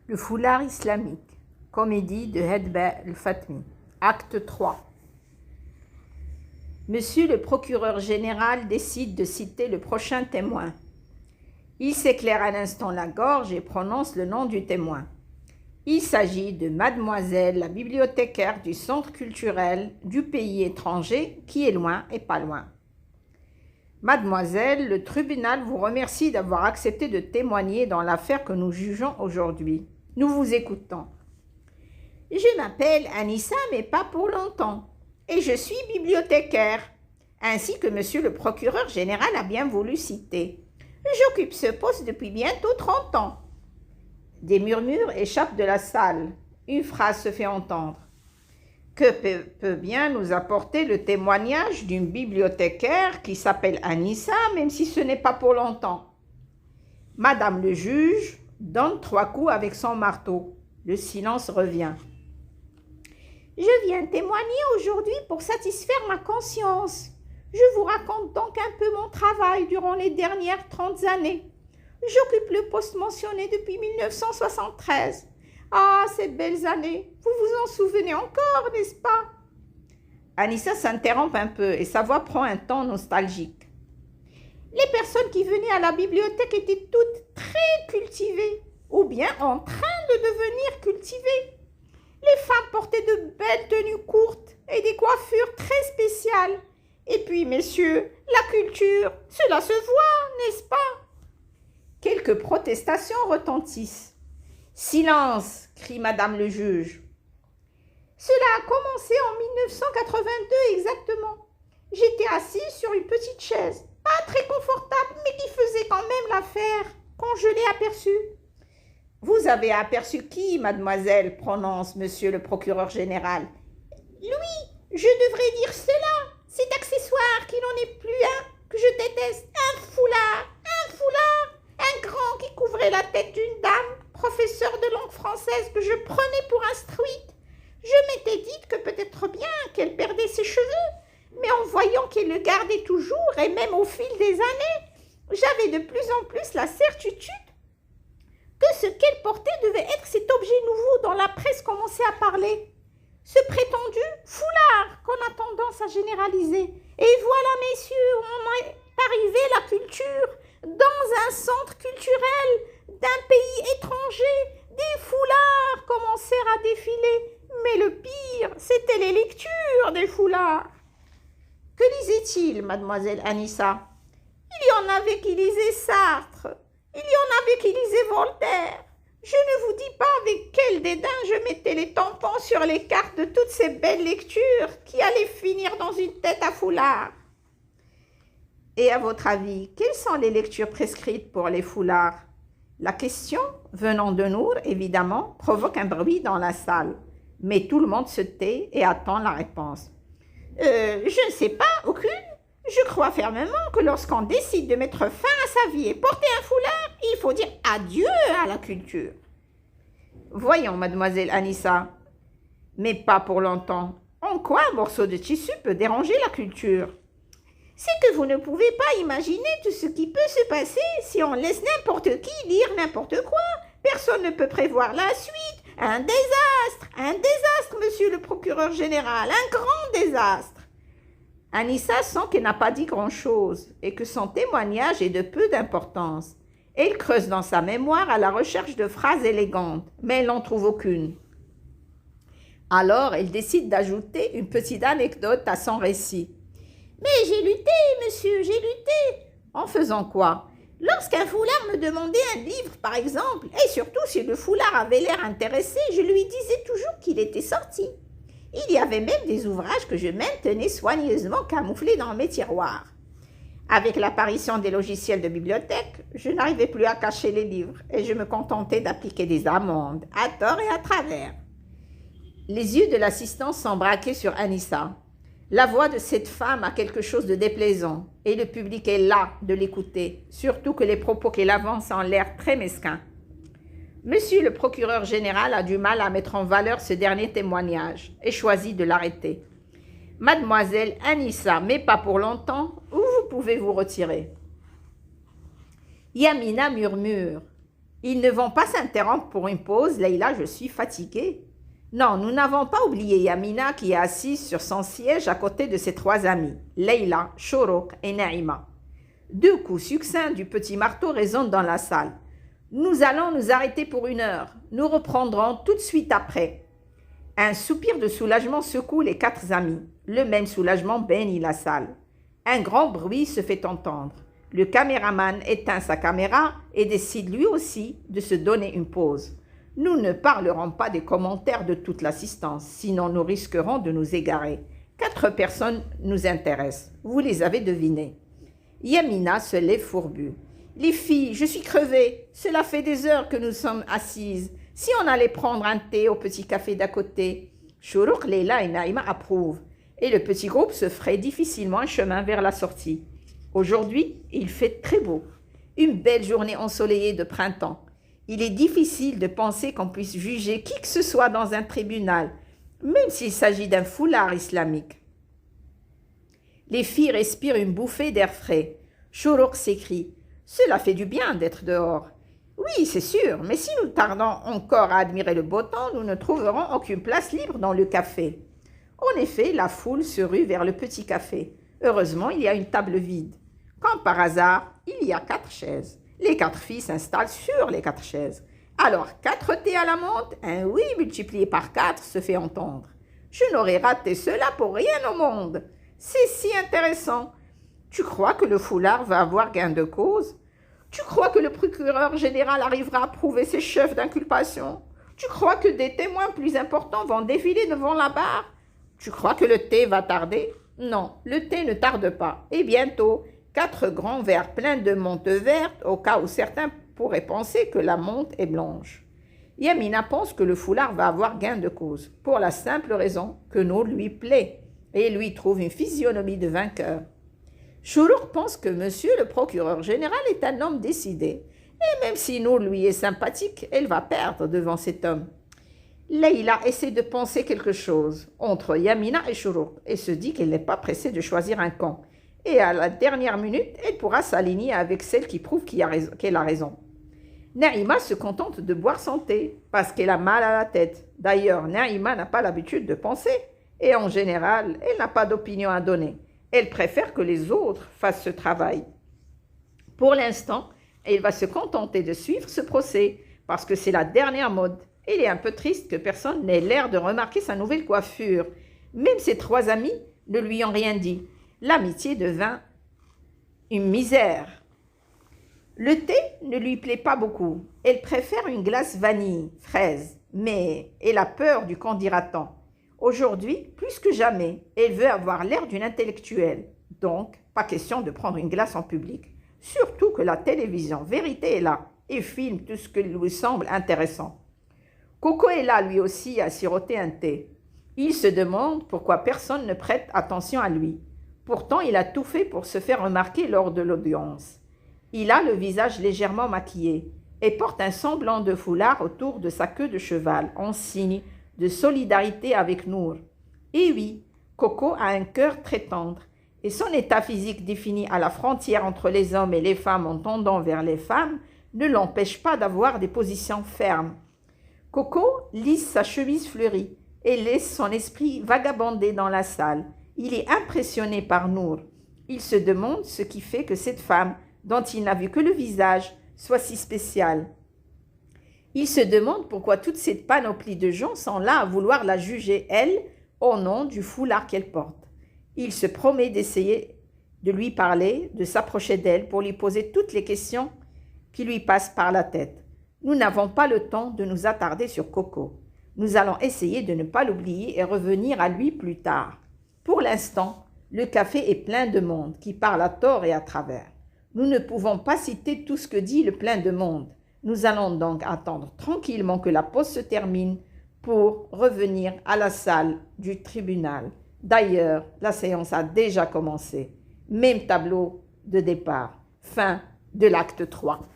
Le foulard islamique, comédie de Hedba El-Fatmi, acte 3. Monsieur le procureur général décide de citer le prochain témoin. Il s'éclaire à l'instant la gorge et prononce le nom du témoin. Il s'agit de mademoiselle la bibliothécaire du centre culturel du pays étranger qui est loin et pas loin. Mademoiselle, le tribunal vous remercie d'avoir accepté de témoigner dans l'affaire que nous jugeons aujourd'hui. Nous vous écoutons. Je m'appelle Anissa, mais pas pour longtemps, et je suis bibliothécaire, ainsi que monsieur le procureur général a bien voulu citer. J'occupe ce poste depuis bientôt 30 ans. Des murmures échappent de la salle. Une phrase se fait entendre. Que peut bien nous apporter le témoignage d'une bibliothécaire qui s'appelle Anissa, même si ce n'est pas pour longtemps? Madame le juge donne 3 coups avec son marteau. Le silence revient. Je viens témoigner aujourd'hui pour satisfaire ma conscience. Je vous raconte donc un peu mon travail durant les dernières 30 années. J'occupe le poste mentionné depuis 1973. Ah, ces belles années, vous vous en souvenez encore, n'est-ce pas? Anissa s'interrompt un peu et sa voix prend un ton nostalgique. Les personnes qui venaient à la bibliothèque étaient toutes très cultivées, ou bien en train de devenir cultivées. Les femmes portaient de belles tenues courtes et des coiffures très spéciales. Et puis, messieurs, la culture, cela se voit, n'est-ce pas? Quelques protestations retentissent. Silence, crie madame le juge. Cela a commencé en 1982 exactement. J'étais assise sur une petite chaise, pas très confortable, mais qui faisait quand même l'affaire quand je l'ai aperçue. Vous avez aperçu qui, mademoiselle, prononce monsieur le procureur général. Lui, je devrais dire cela, cet accessoire qui n'en est plus un, que je déteste, un foulard, un grand qui couvrait la tête d'une dame, professeur de langue française que je prenais pour instruite. Je m'étais dit que peut-être bien qu'elle perdait ses cheveux, mais en voyant qu'elle le gardait toujours et même au fil des années, j'avais de plus en plus la certitude que ce qu'elle portait devait être cet objet nouveau dont la presse commençait à parler. Ce prétendu foulard qu'on a tendance à généraliser. Et voilà, messieurs, on est arrivé la culture dans un centre culturel d'un pays étranger. Des foulards commencèrent à défiler. Mais le pire, c'était les lectures des foulards. Que lisait-il, mademoiselle Anissa? Il y en avait qui lisaient Sartre. Il y en avait qui lisaient Voltaire. Je ne vous dis pas avec quel dédain je mettais les tampons sur les cartes de toutes ces belles lectures qui allaient finir dans une tête à foulard. Et à votre avis, quelles sont les lectures prescrites pour les foulards? La question, venant de Nour, évidemment, provoque un bruit dans la salle. Mais tout le monde se tait et attend la réponse. Je ne sais pas, aucune. Je crois fermement que lorsqu'on décide de mettre fin à sa vie et porter un foulard, il faut dire adieu à la culture. Voyons, mademoiselle Anissa, mais pas pour longtemps. En quoi un morceau de tissu peut déranger la culture? C'est que vous ne pouvez pas imaginer tout ce qui peut se passer si on laisse n'importe qui lire n'importe quoi. Personne ne peut prévoir la suite. Un désastre, monsieur le procureur général, un grand désastre. Anissa sent qu'elle n'a pas dit grand-chose et que son témoignage est de peu d'importance. Elle creuse dans sa mémoire à la recherche de phrases élégantes, mais elle n'en trouve aucune. Alors, elle décide d'ajouter une petite anecdote à son récit. Mais j'ai lutté, monsieur, j'ai lutté. En faisant quoi? Lorsqu'un foulard me demandait un livre, par exemple, et surtout si le foulard avait l'air intéressé, je lui disais toujours qu'il était sorti. Il y avait même des ouvrages que je maintenais soigneusement camouflés dans mes tiroirs. Avec l'apparition des logiciels de bibliothèque, je n'arrivais plus à cacher les livres et je me contentais d'appliquer des amendes, à tort et à travers. Les yeux de l'assistant sont braqués sur Anissa. La voix de cette femme a quelque chose de déplaisant et le public est las de l'écouter, surtout que les propos qu'elle avance ont l'air très mesquins. Monsieur le procureur général a du mal à mettre en valeur ce dernier témoignage et choisit de l'arrêter. Mademoiselle Anissa, mais pas pour longtemps, ou vous pouvez vous retirer. Yamina murmure. Ils ne vont pas s'interrompre pour une pause. Leïla, je suis fatiguée. Non, nous n'avons pas oublié Yamina qui est assise sur son siège à côté de ses trois amis, Leïla, Shourouk et Naïma. Deux coups succincts du petit marteau résonnent dans la salle. Nous allons nous arrêter pour 1 heure. Nous reprendrons tout de suite après. Un soupir de soulagement secoue les 4 amis. Le même soulagement baigne la salle. Un grand bruit se fait entendre. Le caméraman éteint sa caméra et décide lui aussi de se donner une pause. Nous ne parlerons pas des commentaires de toute l'assistance, sinon nous risquerons de nous égarer. 4 personnes nous intéressent. Vous les avez devinées. Yamina se lève fourbue. Les filles, je suis crevée. Cela fait des heures que nous sommes assises. Si on allait prendre un thé au petit café d'à côté. Shourouk, Leïla et Naïma approuvent. Et le petit groupe se ferait difficilement un chemin vers la sortie. Aujourd'hui, il fait très beau. Une belle journée ensoleillée de printemps. Il est difficile de penser qu'on puisse juger qui que ce soit dans un tribunal, même s'il s'agit d'un foulard islamique. Les filles respirent une bouffée d'air frais. Shourouk s'écrie « Cela fait du bien d'être dehors. » Oui, c'est sûr, mais si nous tardons encore à admirer le beau temps, nous ne trouverons aucune place libre dans le café. En effet, la foule se rue vers le petit café. Heureusement, il y a une table vide. Comme par hasard, il y a 4 chaises. Les 4 filles s'installent sur les 4 chaises. Alors, 4 thés à la menthe, un oui multiplié par 4 se fait entendre. Je n'aurais raté cela pour rien au monde. C'est si intéressant. Tu crois que le foulard va avoir gain de cause? Tu crois que le procureur général arrivera à prouver ses chefs d'inculpation? Tu crois que des témoins plus importants vont défiler devant la barre? Tu crois que le thé va tarder? Non, le thé ne tarde pas. Et bientôt, 4 grands verres pleins de menthe verte, au cas où certains pourraient penser que la menthe est blanche. Yamina pense que le foulard va avoir gain de cause, pour la simple raison que Nour lui plaît, et lui trouve une physionomie de vainqueur. Shourouk pense que monsieur le procureur général est un homme décidé, et même si Nour lui est sympathique, elle va perdre devant cet homme. Leïla essaie de penser quelque chose entre Yamina et Shourouk et se dit qu'elle n'est pas pressée de choisir un camp. Et à la dernière minute, elle pourra s'aligner avec celle qui prouve qu'elle a raison. Naïma se contente de boire son thé parce qu'elle a mal à la tête. D'ailleurs, Naïma n'a pas l'habitude de penser et en général, elle n'a pas d'opinion à donner. Elle préfère que les autres fassent ce travail. Pour l'instant, elle va se contenter de suivre ce procès parce que c'est la dernière mode. Elle est un peu triste que personne n'ait l'air de remarquer sa nouvelle coiffure. Même ses 3 amis ne lui ont rien dit. L'amitié devint une misère. Le thé ne lui plaît pas beaucoup. Elle préfère une glace vanille, fraise, mais elle a peur du qu'en dira-t-on. Aujourd'hui, plus que jamais, elle veut avoir l'air d'une intellectuelle. Donc, pas question de prendre une glace en public. Surtout que la télévision Vérité est là et filme tout ce qui lui semble intéressant. Coco est là lui aussi à siroter un thé. Il se demande pourquoi personne ne prête attention à lui. Pourtant, il a tout fait pour se faire remarquer lors de l'audience. Il a le visage légèrement maquillé et porte un semblant de foulard autour de sa queue de cheval en signe de solidarité avec Nour. Et oui, Coco a un cœur très tendre et son état physique défini à la frontière entre les hommes et les femmes en tendant vers les femmes ne l'empêche pas d'avoir des positions fermes. Coco lisse sa chemise fleurie et laisse son esprit vagabonder dans la salle. Il est impressionné par Nour. Il se demande ce qui fait que cette femme, dont il n'a vu que le visage, soit si spéciale. Il se demande pourquoi toute cette panoplie de gens sont là à vouloir la juger, elle, au nom du foulard qu'elle porte. Il se promet d'essayer de lui parler, de s'approcher d'elle pour lui poser toutes les questions qui lui passent par la tête. Nous n'avons pas le temps de nous attarder sur Coco. Nous allons essayer de ne pas l'oublier et revenir à lui plus tard. Pour l'instant, le café est plein de monde qui parle à tort et à travers. Nous ne pouvons pas citer tout ce que dit le plein de monde. Nous allons donc attendre tranquillement que la pause se termine pour revenir à la salle du tribunal. D'ailleurs, la séance a déjà commencé. Même tableau de départ. Fin de l'acte 3.